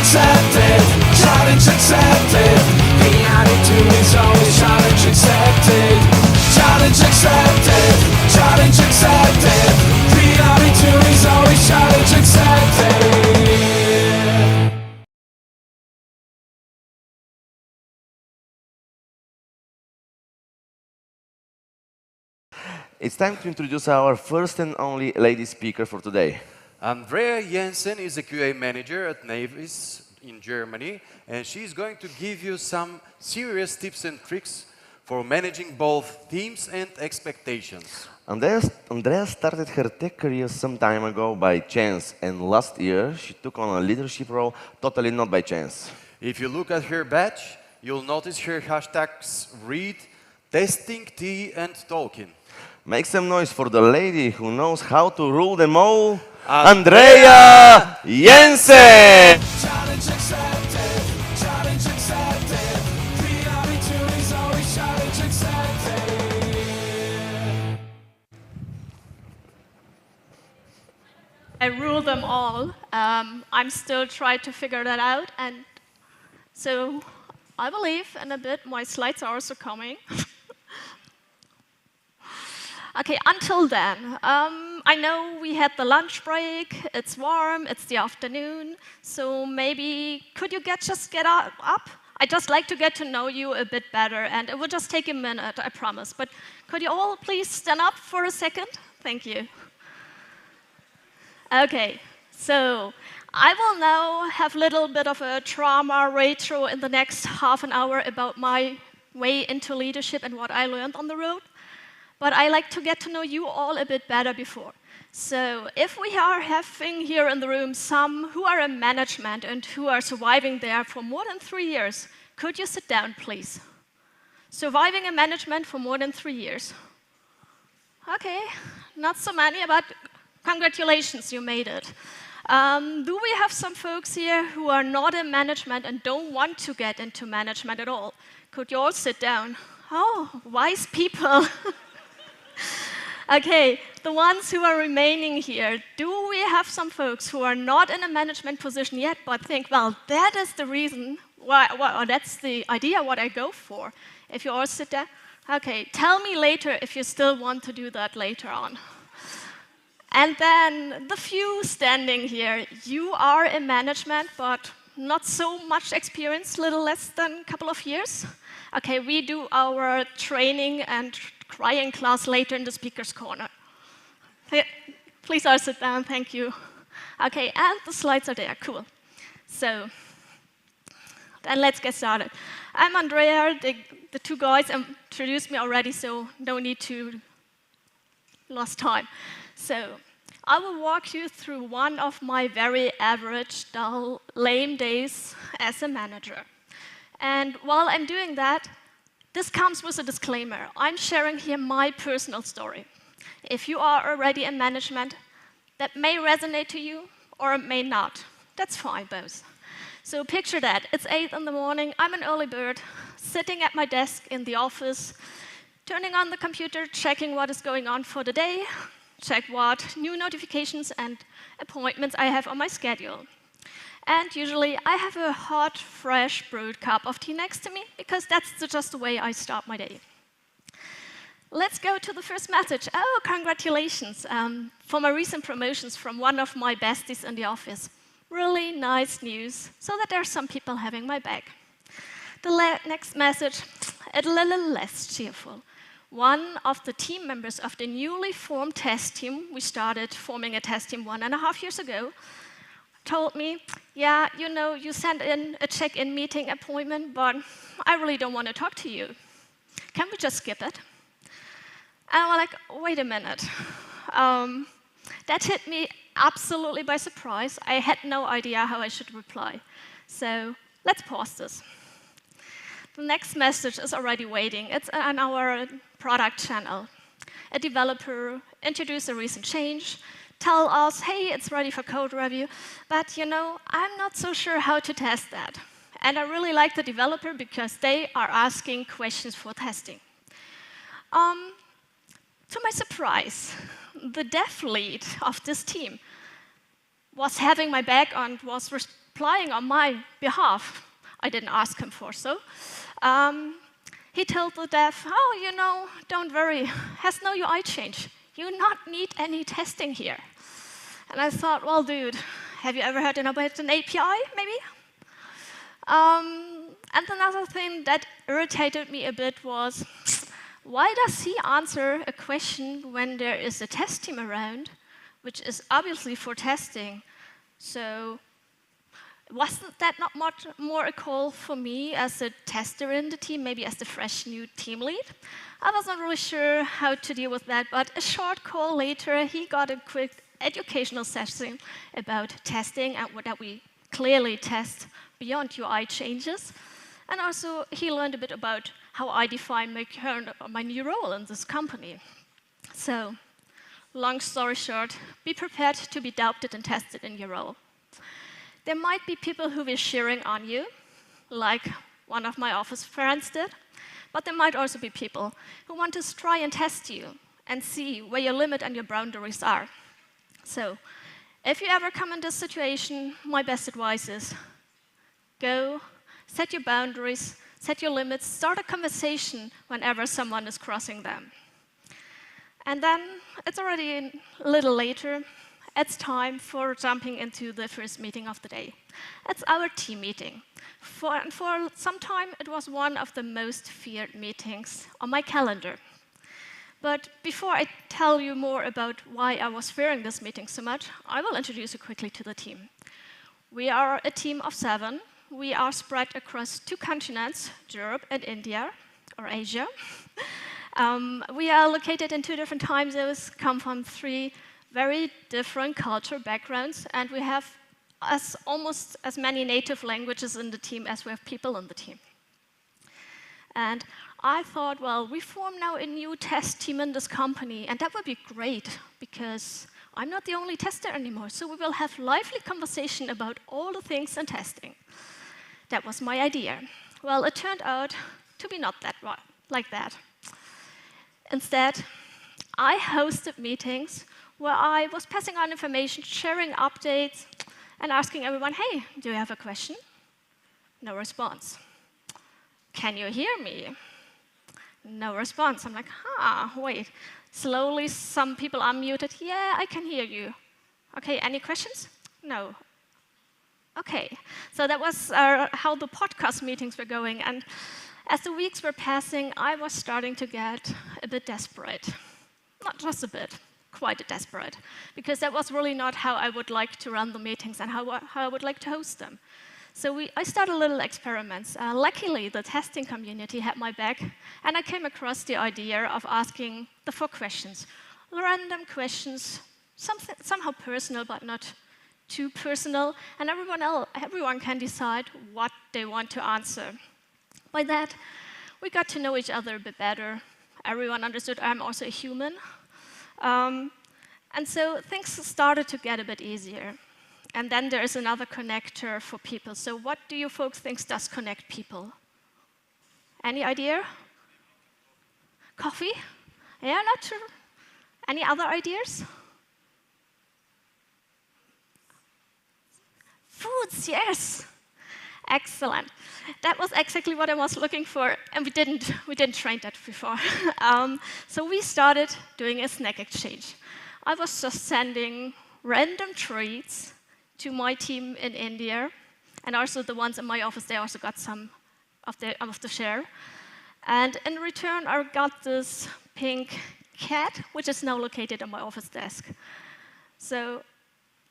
accepted, challenge accepted. The attitude is always challenge accepted. Challenge accepted, challenge accepted. The attitude is always challenge accepted. It's time to introduce our first and only lady speaker for today. Andrea Jensen is a QA manager at Navis in Germany, and she's going to give you some serious tips and tricks for managing both teams and expectations. Andrea started her tech career some time ago by chance, and last year she took on a leadership role totally not by chance. If you look at her badge, you'll notice her hashtags read, testing, tea, and Tolkien. Make some noise for the lady who knows how to rule them all, Andrea Jensen! Challenge accepted, challenge accepted. The attitude is always challenge accepted. I rule them all. I'm still trying to figure that out, and so I believe in a bit my slides are also coming. Okay, until then, I know we had the lunch break, it's warm, it's the afternoon, so maybe could you just get up? I'd just like to get to know you a bit better, and it will just take a minute, I promise. But could you all please stand up for a second? Thank you. Okay, so I will now have a little bit of a trauma retro in the next half an hour about my way into leadership and what I learned on the road. But I like to get to know you all a bit better before. So if we are having here in the room some who are in management and who are surviving there for more than 3 years, could you sit down, please? Surviving in management for more than 3 years. Okay, not so many, but congratulations, you made it. Do we have some folks here who are not in management and don't want to get into management at all? Could you all sit down? Oh, wise people. Okay, the ones who are remaining here, do we have some folks who are not in a management position yet, but think, well, that is the reason why, or that's the idea what I go for? If you all sit there, okay, tell me later if you still want to do that later on. And then the few standing here, you are in management, but not so much experience, little less than a couple of years. Okay, we do our training and crying class later in the speaker's corner. Please all sit down, thank you. Okay, and the slides are there, cool. So, then let's get started. I'm Andrea, the two guys introduced me already, so no need to lose time. So, I will walk you through one of my very average, dull, lame days as a manager. And while I'm doing that, this comes with a disclaimer. I'm sharing here my personal story. If you are already in management, that may resonate to you or it may not. That's fine, both. So picture that. It's 8 in the morning, I'm an early bird, sitting at my desk in the office, turning on the computer, checking what is going on for the day, check what new notifications and appointments I have on my schedule. And usually I have a hot, fresh brewed cup of tea next to me because that's just the way I start my day. Let's go to the first message. Oh, congratulations for my recent promotions from one of my besties in the office. Really nice news, so that there are some people having my back. The next message, a little less cheerful. One of the team members of the newly formed test team, we started forming a test team 1.5 years ago, told me, yeah, you know, you sent in a check-in meeting appointment, but I really don't want to talk to you. Can we just skip it? And I'm like, wait a minute. That hit me absolutely by surprise. I had no idea how I should reply. So let's pause this. The next message is already waiting. It's on our product channel. A developer introduced a recent change, tell us, hey, it's ready for code review, but you know, I'm not so sure how to test that. And I really like the developer because they are asking questions for testing. To my surprise, the dev lead of this team was having my back and was applying on my behalf. I didn't ask him for so. He told the dev, oh, you know, don't worry, has no UI change. You not need any testing here. And I thought, well, dude, have you ever heard about an API, maybe? And another thing that irritated me a bit was, why does he answer a question when there is a test team around, which is obviously for testing? So wasn't that not much more a call for me as a tester in the team, maybe as the fresh new team lead? I wasn't really sure how to deal with that, but a short call later, he got a quick educational session about testing and that we clearly test beyond UI changes. And also, he learned a bit about how I define my new role in this company. So, long story short, be prepared to be doubted and tested in your role. There might be people who will cheering on you, like one of my office friends did, but there might also be people who want to try and test you and see where your limit and your boundaries are. So, if you ever come in this situation, my best advice is go, set your boundaries, set your limits, start a conversation whenever someone is crossing them. And then it's already a little later. It's time for jumping into the first meeting of the day. It's our team meeting. For some time, it was one of the most feared meetings on my calendar. But before I tell you more about why I was fearing this meeting so much, I will introduce you quickly to the team. We are a team of 7. We are spread across 2 continents, Europe and India, or Asia. We are located in 2 different time zones, come from 3 very different cultural backgrounds, and we have almost as many native languages in the team as we have people in the team. And I thought, well, we form now a new test team in this company, and that would be great, because I'm not the only tester anymore, so we will have lively conversation about all the things in testing. That was my idea. Well, it turned out to be not that like that. Instead, I hosted meetings where I was passing on information, sharing updates, and asking everyone, hey, do you have a question? No response. Can you hear me? No response. I'm like, wait. Slowly, some people unmuted. Yeah, I can hear you. Okay, any questions? No. Okay, so that was how the podcast meetings were going. And as the weeks were passing, I was starting to get a bit desperate. Not just a bit, quite desperate. Because that was really not how I would like to run the meetings and how I would like to host them. So I started little experiments. Luckily, the testing community had my back, and I came across the idea of asking the 4 questions. Random questions, somehow personal, but not too personal, and everyone can decide what they want to answer. By that, we got to know each other a bit better. Everyone understood I'm also a human. And so things started to get a bit easier. And then there is another connector for people. So what do you folks think does connect people? Any idea? Coffee? Yeah, not sure. Any other ideas? Foods, yes. Excellent. That was exactly what I was looking for, and we didn't train that before. So we started doing a snack exchange. I was just sending random treats to my team in India, and also the ones in my office, they also got some of the share. And in return, I got this pink cat, which is now located on my office desk. So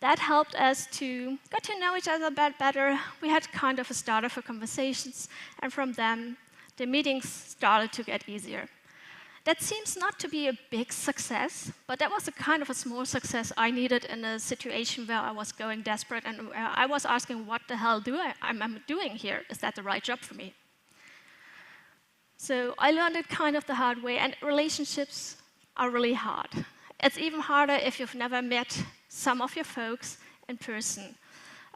that helped us to get to know each other a bit better. We had kind of a starter for conversations, and from them, the meetings started to get easier. That seems not to be a big success, but that was a kind of a small success I needed in a situation where I was going desperate, and I was asking, what the hell I'm doing here? Is that the right job for me? So I learned it kind of the hard way, and relationships are really hard. It's even harder if you've never met some of your folks in person.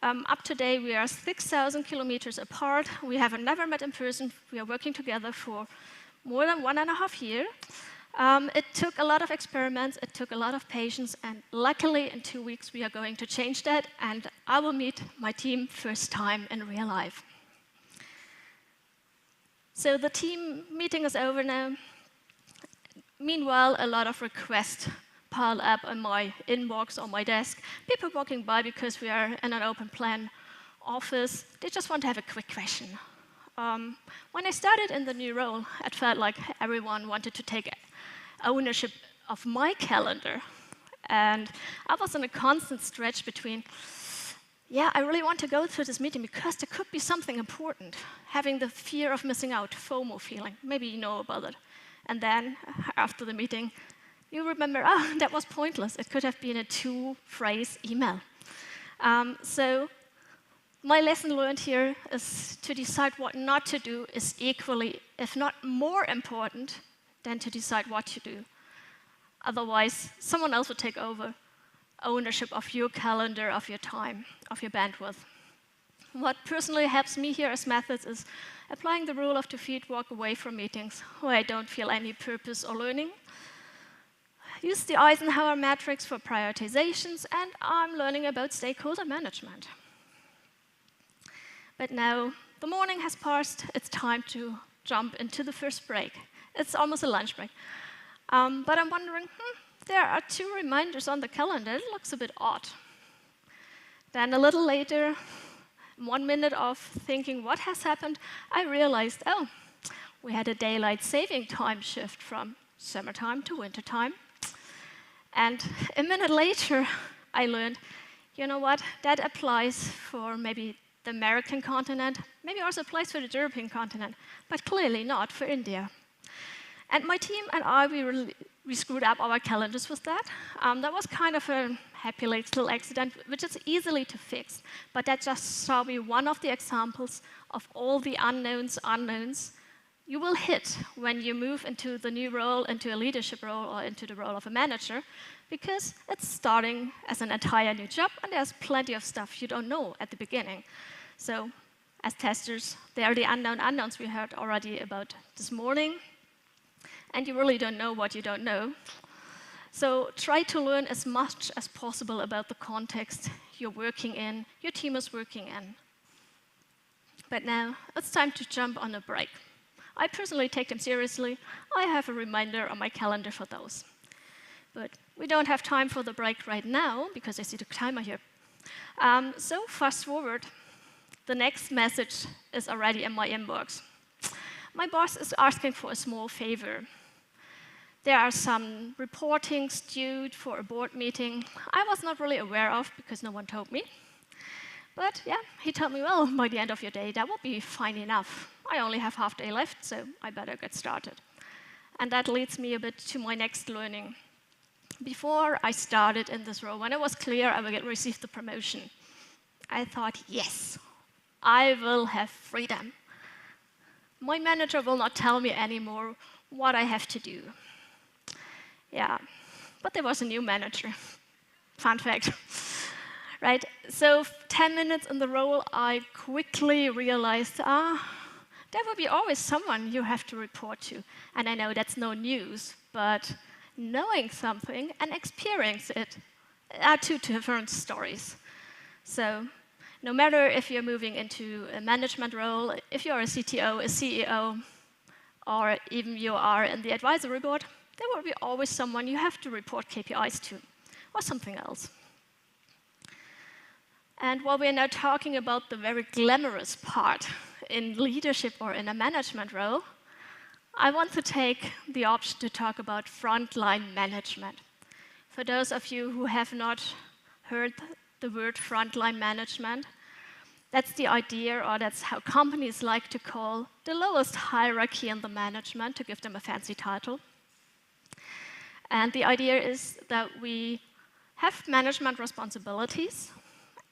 Up to date, we are 6,000 kilometers apart. We have never met in person. We are working together for more than 1.5 years. It took a lot of experiments, it took a lot of patience, and luckily in 2 weeks we are going to change that, and I will meet my team first time in real life. So the team meeting is over now. Meanwhile, a lot of requests pile up on my inbox or my desk. People walking by because we are in an open plan office. They just want to have a quick question. When I started in the new role, it felt like everyone wanted to take ownership of my calendar. And I was in a constant stretch between, yeah, I really want to go to this meeting because there could be something important. Having the fear of missing out, FOMO feeling. Maybe you know about it. And then, after the meeting, you remember, oh, that was pointless. It could have been a 2-phrase email. So my lesson learned here is to decide what not to do is equally, if not more important, than to decide what to do. Otherwise, someone else will take over ownership of your calendar, of your time, of your bandwidth. What personally helps me here as methods is applying the rule of 2 feet, walk away from meetings where I don't feel any purpose or learning. Use the Eisenhower matrix for prioritizations, and I'm learning about stakeholder management. But now the morning has passed, it's time to jump into the first break. It's almost a lunch break. But I'm wondering, there are 2 reminders on the calendar. It looks a bit odd. Then a little later, 1 minute of thinking what has happened, I realized, oh, we had a daylight saving time shift from summertime to wintertime. And a minute later, I learned, you know what, that applies for maybe the American continent, maybe also applies for the European continent, but clearly not for India. And my team and I, we screwed up our calendars with that. That was kind of a happy little accident, which is easily to fix. But that just shall be one of the examples of all the unknowns you will hit when you move into the new role, into a leadership role, or into the role of a manager, because it's starting as an entire new job, and there's plenty of stuff you don't know at the beginning. So, as testers, there are the unknown unknowns we heard already about this morning, and you really don't know what you don't know. So try to learn as much as possible about the context you're working in, your team is working in. But now, it's time to jump on a break. I personally take them seriously. I have a reminder on my calendar for those. But we don't have time for the break right now, because I see the timer here. So fast forward, the next message is already in my inbox. My boss is asking for a small favor. There are some reportings due for a board meeting I was not really aware of because no one told me. But yeah, he told me, well, by the end of your day, that will be fine enough. I only have half day left, so I better get started. And that leads me a bit to my next learning. Before I started in this role, when it was clear I would receive the promotion, I thought, yes, I will have freedom. My manager will not tell me anymore what I have to do. Yeah, but there was a new manager. Fun fact. Right, so 10 minutes in the role, I quickly realized, there will be always someone you have to report to. And I know that's no news, but knowing something and experiencing it are 2 different stories. So no matter if you're moving into a management role, if you're a CTO, a CEO, or even you are in the advisory board, there will be always someone you have to report KPIs to, or something else. And while we're now talking about the very glamorous part in leadership or in a management role, I want to take the option to talk about frontline management. For those of you who have not heard the word frontline management, that's the idea, or that's how companies like to call the lowest hierarchy in the management, to give them a fancy title. And the idea is that we have management responsibilities,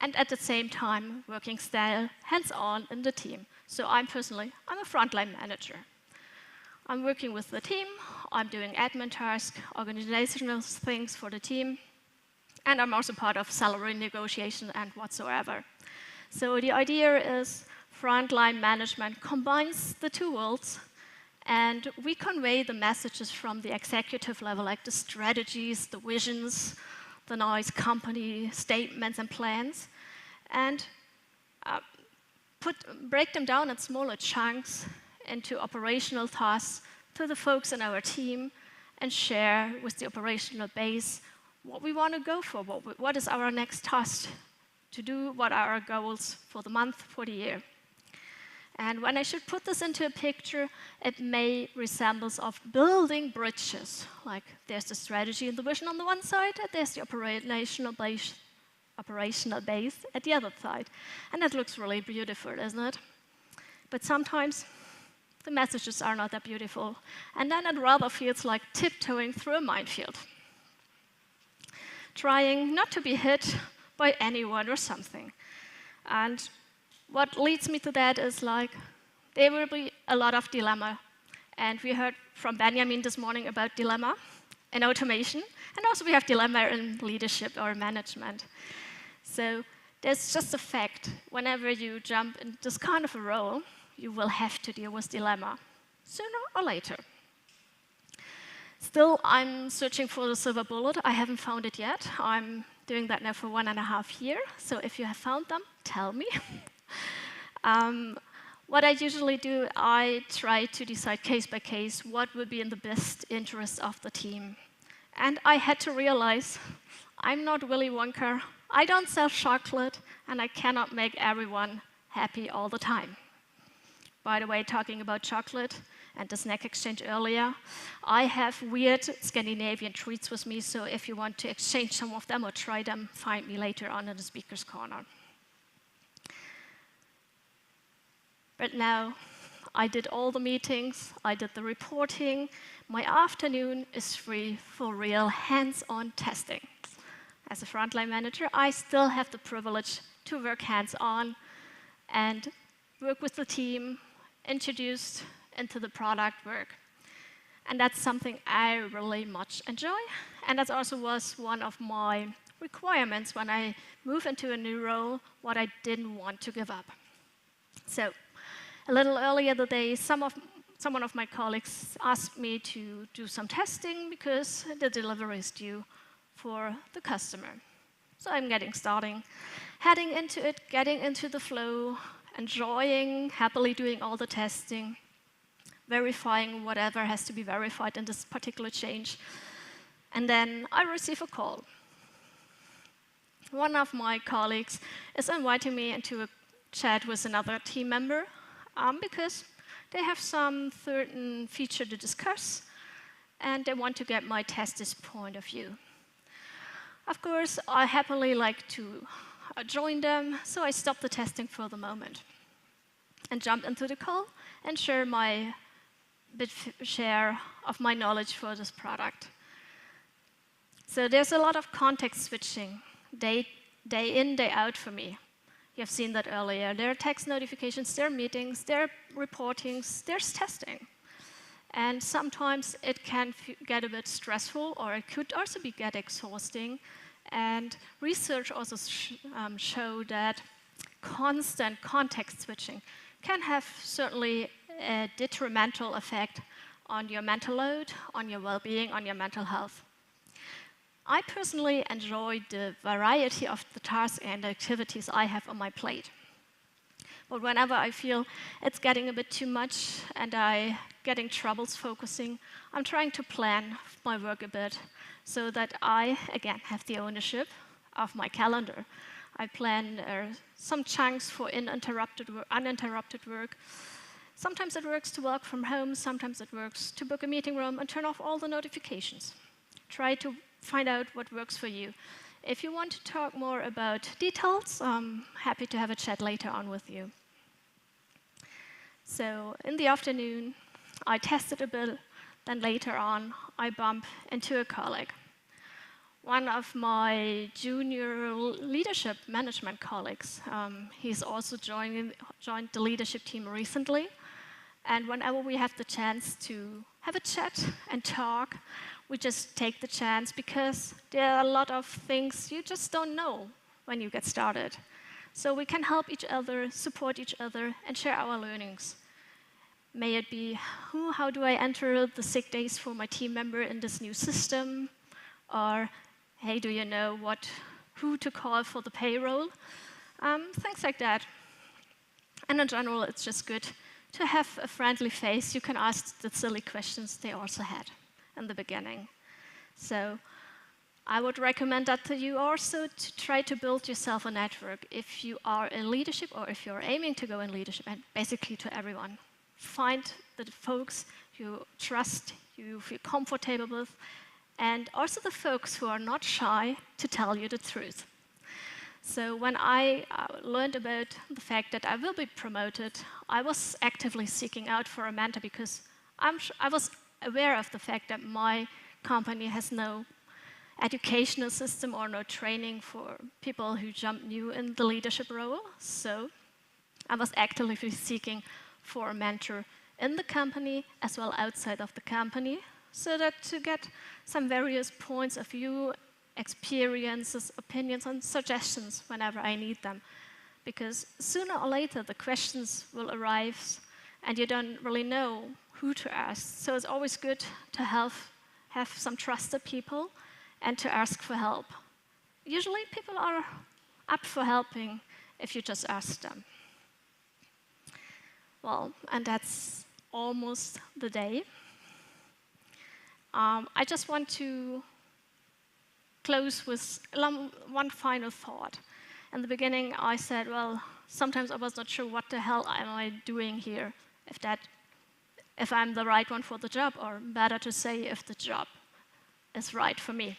and at the same time, working style, hands-on in the team. So I'm a frontline manager. I'm working with the team, I'm doing admin tasks, organizational things for the team, and I'm also part of salary negotiation and whatsoever. So the idea is frontline management combines the 2 worlds And we convey the messages from the executive level, like the strategies, the visions, the nice company statements and plans, and break them down in smaller chunks into operational tasks to the folks in our team, and share with the operational base what we want to go for, what is our next task to do, what are our goals for the month, for the year. And when I should put this into a picture, it may resemble of building bridges. Like there's the strategy and the vision on the one side, and there's the operational base at the other side. And that looks really beautiful, isn't it? But sometimes the messages are not that beautiful. And then it rather feels like tiptoeing through a minefield, trying not to be hit by anyone or something. And what leads me to that is like, there will be a lot of dilemma. And we heard from Benjamin this morning about dilemma in automation, and also we have dilemma in leadership or management. So there's just a fact, whenever you jump in this kind of a role, you will have to deal with dilemma, sooner or later. Still, I'm searching for the silver bullet. I haven't found it yet. I'm doing that now for 1.5 years. So if you have found them, tell me. What I usually do, I try to decide case by case what would be in the best interest of the team. And I had to realize I'm not Willy Wonka. I don't sell chocolate, and I cannot make everyone happy all the time. By the way, talking about chocolate and the snack exchange earlier, I have weird Scandinavian treats with me, so if you want to exchange some of them or try them, find me later on in the speaker's corner. But now, I did all the meetings, I did the reporting, my afternoon is free for real hands-on testing. As a frontline manager, I still have the privilege to work hands-on and work with the team, introduced into the product work. And that's something I really much enjoy. And that also was one of my requirements when I moved into a new role, what I didn't want to give up. So a little earlier today, someone of my colleagues asked me to do some testing because the delivery is due for the customer. So I'm heading into it, getting into the flow, enjoying, happily doing all the testing, verifying whatever has to be verified in this particular change. And then I receive a call. One of my colleagues is inviting me into a chat with another team member because they have some certain feature to discuss, and they want to get my tester's point of view. Of course, I happily like to join them, so I stopped the testing for the moment and jumped into the call and share of my knowledge for this product. So there's a lot of context switching, day in, day out for me. You've seen that earlier. There are text notifications, there are meetings, there are reportings, there's testing. And sometimes it can get a bit stressful, or it could also get exhausting. And research also show that constant context switching can have certainly a detrimental effect on your mental load, on your well-being, on your mental health. I personally enjoy the variety of the tasks and activities I have on my plate. But whenever I feel it's getting a bit too much and I'm getting troubles focusing, I'm trying to plan my work a bit so that I, again, have the ownership of my calendar. I plan some chunks for uninterrupted work. Sometimes it works to work from home, sometimes it works to book a meeting room and turn off all the notifications. Try to find out what works for you. If you want to talk more about details, I'm happy to have a chat later on with you. So in the afternoon, I tested a bit, then later on, I bump into a colleague. One of my junior leadership management colleagues. He's also joined the leadership team recently. And whenever we have the chance to have a chat and talk, we just take the chance because there are a lot of things you just don't know when you get started. So we can help each other, support each other, and share our learnings. May it be, how do I enter the sick days for my team member in this new system? Or, hey, do you know who to call for the payroll? Things like that. And in general, it's just good to have a friendly face. You can ask the silly questions they also had in the beginning. So I would recommend that to you also to try to build yourself a network if you are in leadership or if you're aiming to go in leadership, and basically to everyone. Find the folks you trust, you feel comfortable with, and also the folks who are not shy to tell you the truth. So when I learned about the fact that I will be promoted, I was actively seeking out for a mentor because I was aware of the fact that my company has no educational system or no training for people who jump new in the leadership role. So I was actively seeking for a mentor in the company as well outside of the company, so that to get some various points of view, experiences, opinions, and suggestions whenever I need them. Because sooner or later, the questions will arise, and you don't really know who to ask. So it's always good to have some trusted people and to ask for help. Usually, people are up for helping if you just ask them. Well, and that's almost the day. I just want to close with one final thought. In the beginning, I said, well, sometimes I was not sure what the hell am I doing here, if I'm the right one for the job, or better to say, if the job is right for me.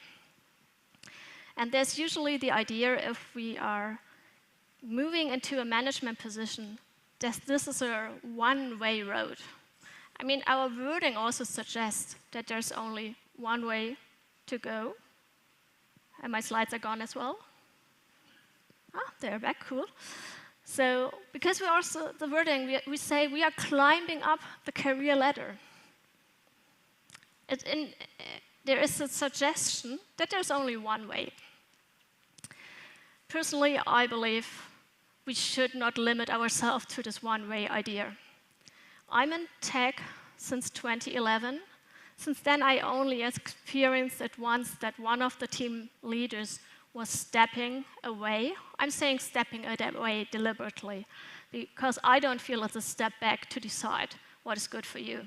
And there's usually the idea, if we are moving into a management position, that this is a one-way road. I mean, our wording also suggests that there's only one way to go. And my slides are gone as well. They're back, cool. So, because we also, the wording, we say we are climbing up the career ladder. There is a suggestion that there's only one way. Personally, I believe we should not limit ourselves to this one-way idea. I'm in tech since 2011. Since then, I only experienced it once that one of the team leaders was stepping away. I'm saying stepping away deliberately, because I don't feel it's a step back to decide what is good for you.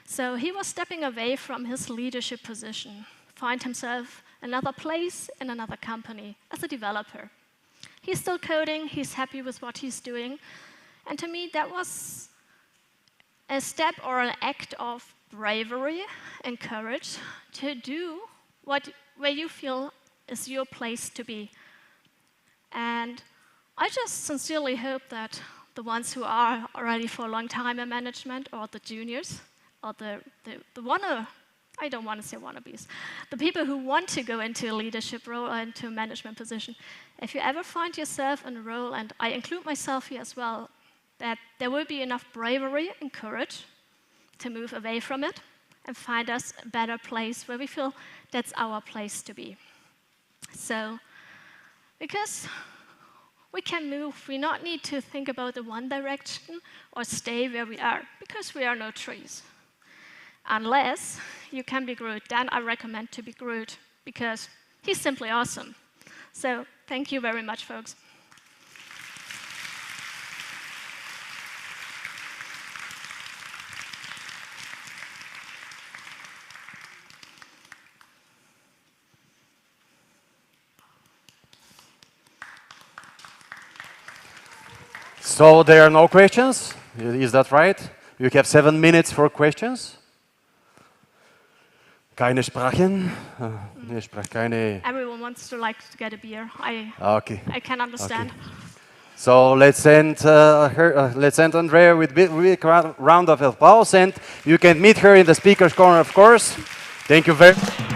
So he was stepping away from his leadership position, find himself another place in another company as a developer. He's still coding, he's happy with what he's doing, and to me that was a step or an act of bravery and courage to do where you feel is your place to be. And I just sincerely hope that the ones who are already for a long time in management, or the juniors, or I don't want to say wannabes, the people who want to go into a leadership role or into a management position, if you ever find yourself in a role, and I include myself here as well, that there will be enough bravery and courage to move away from it and find us a better place where we feel that's our place to be. So, because we can move, we not need to think about the one direction or stay where we are, because we are no trees. Unless you can be Groot, then I recommend to be Groot, because he's simply awesome. So, thank you very much, folks. So there are no questions? Is that right? You have 7 minutes for questions? Keine Sprachen? Ich spreche keine. Everyone wants to get a beer. Okay. I can understand. Okay. So let's send Andrea with a big round of applause, and you can meet her in the speaker's corner, of course. Thank you very much.